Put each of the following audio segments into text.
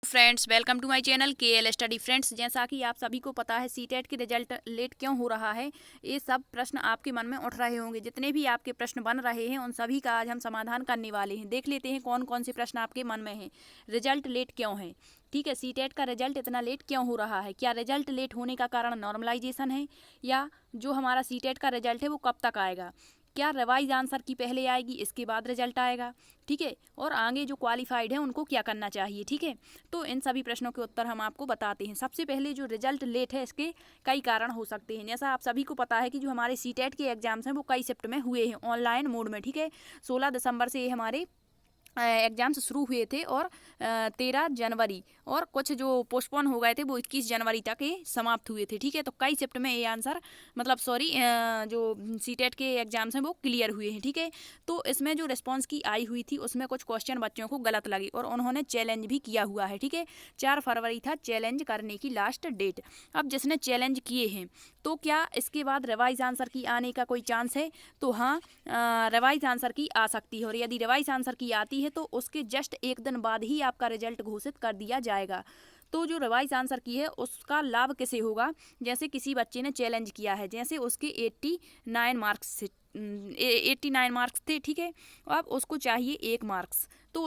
Friends, welcome to my channel KL study. Friends, जैसा कि आप सभी को पता है सीटेट की रिजल्ट लेट क्यों हो रहा है, ये सब प्रश्न आपके मन में उठ रहे होंगे। जितने भी आपके प्रश्न बन रहे हैं उन सभी का आज हम समाधान करने वाले हैं। देख लेते हैं कौन कौन से प्रश्न आपके मन में हैं। रिजल्ट लेट क्यों है, ठीक है, सीटेट का रिजल्ट इतना लेट क्यों हो रहा है। क्या रिजल्ट लेट होने का कारण नॉर्मलाइजेशन है, या जो हमारा सीटेट का रिजल्ट है वो कब तक आएगा। क्या रिवाइज आंसर की पहले आएगी इसके बाद रिजल्ट आएगा, ठीक है, और आगे जो क्वालिफाइड है उनको क्या करना चाहिए, ठीक है। तो इन सभी प्रश्नों के उत्तर हम आपको बताते हैं। सबसे पहले जो रिजल्ट लेट है इसके कई कारण हो सकते हैं। जैसा आप सभी को पता है कि जो हमारे सीटेट के एग्जाम्स हैं वो कई शिफ्ट में हुए हैं, ऑनलाइन मोड में, ठीक है। 16 दिसंबर से ये हमारे एग्जाम्स शुरू हुए थे और 13 जनवरी, और कुछ जो पोस्टपोन हो गए थे वो 21 जनवरी तक ये समाप्त हुए थे, ठीक है। तो कई शिफ्ट में ये आंसर मतलब सॉरी जो सीटेट के एग्जाम्स हैं वो क्लियर हुए हैं, ठीक है। तो इसमें जो रिस्पांस की आई हुई थी उसमें कुछ क्वेश्चन बच्चों को गलत लगे और उन्होंने चैलेंज भी किया हुआ है, ठीक है। 4 फरवरी था चैलेंज करने की लास्ट डेट। अब जिसने चैलेंज किए हैं तो क्या इसके बाद रिवाइज आंसर की आने का कोई चांस है, तो हाँ, रिवाइज आंसर की आ सकती है। और यदि रिवाइज आंसर की आती है तो उसके जस्ट एक दिन बाद ही आपका रिजल्ट घोषित कर दिया जाएगा। तो जो रिवाइज आंसर की है उसका लाभ किसे होगा, जैसे किसी बच्चे ने चैलेंज किया है, जैसे उसके 89 मार्क्स 89 मार्क्स थे, ठीक है। अब उसको चाहिए 1 मार्क्स, तो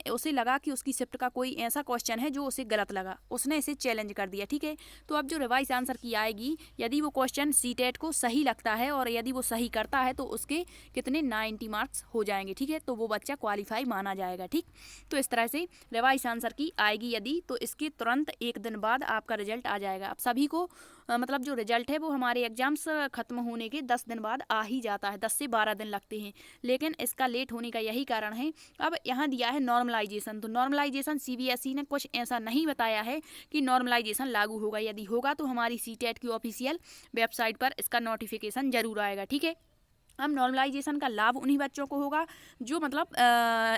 उसे लगा कि उसकी शिफ्ट का कोई ऐसा क्वेश्चन है जो उसे गलत लगा, उसने इसे चैलेंज कर दिया, ठीक है। तो अब जो रिवाइज आंसर की आएगी, यदि वो क्वेश्चन सीटेट को सही लगता है और यदि वो सही करता है तो उसके कितने 90 मार्क्स हो जाएंगे, ठीक है। तो वो बच्चा क्वालिफाई माना जाएगा, ठीक। तो इस तरह से रिवाइज आंसर की आएगी यदि, तो इसके तुरंत एक दिन बाद आपका रिजल्ट आ जाएगा। अब सभी को मतलब जो रिजल्ट है वो हमारे एग्जाम्स खत्म होने के 10 दिन बाद आ ही जाता है, 10 से 12 दिन लगते हैं, लेकिन इसका लेट होने का यही कारण है। अब यहाँ दिया है नॉर्मलाइजेशन, तो नॉर्मलाइजेशन सीबीएसई ने कुछ ऐसा नहीं बताया है कि नॉर्मलाइजेशन लागू होगा। यदि होगा तो हमारी सीटेट की ऑफिशियल वेबसाइट पर इसका नोटिफिकेशन जरूर आएगा, ठीक है। अब नॉर्मलाइजेशन का लाभ उन्हीं बच्चों को होगा जो मतलब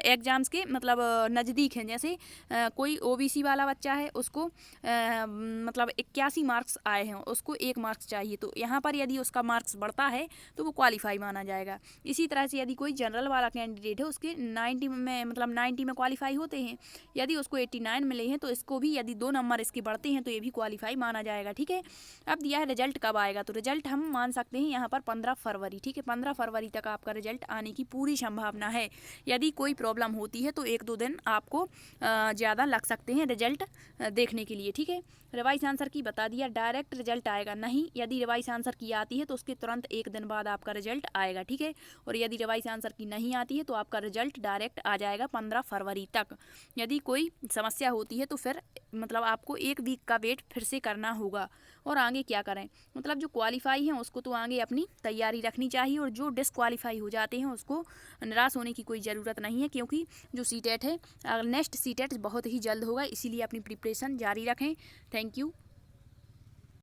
एग्जाम्स के मतलब नज़दीक हैं। जैसे कोई ओबीसी वाला बच्चा है, उसको मतलब 81 मार्क्स आए हैं, उसको 1 मार्क्स चाहिए, तो यहाँ पर यदि उसका मार्क्स बढ़ता है तो वो क्वालिफाई माना जाएगा। इसी तरह से यदि कोई जनरल वाला कैंडिडेट है, उसके 90 में मतलब 90 में क्वालिफाई होते हैं, यदि उसको 89 मिले हैं तो इसको भी यदि 2 नंबर इसके बढ़ते हैं तो ये भी क्वालिफाई माना जाएगा, ठीक है। अब दिया है रिजल्ट कब आएगा, तो रिजल्ट हम मान सकते हैं यहाँ पर 15 फरवरी, ठीक है। 15 फरवरी तक आपका रिजल्ट आने की पूरी संभावना है। यदि कोई प्रॉब्लम होती है तो 1-2 दिन आपको ज़्यादा लग सकते हैं रिजल्ट देखने के लिए, ठीक है। रिवाइज आंसर की बता दिया, डायरेक्ट रिजल्ट आएगा नहीं। यदि रिवाइज आंसर की आती है तो उसके तुरंत एक दिन बाद आपका रिजल्ट आएगा, ठीक है। और यदि रिवाइज आंसर की नहीं आती है तो आपका रिजल्ट डायरेक्ट आ जाएगा 15 फरवरी तक। यदि कोई समस्या होती है तो फिर मतलब आपको 1 वीक का वेट फिर से करना होगा। और आगे क्या करें, मतलब जो क्वालिफाई हैं उसको तो आगे अपनी तैयारी रखनी चाहिए, और जो डिसक्वालीफाई हो जाते हैं उसको निराश होने की कोई ज़रूरत नहीं है, क्योंकि जो सीटेट है नेक्स्ट सीटेट बहुत ही जल्द होगा, इसीलिए अपनी प्रिपरेशन जारी रखें। Thank you.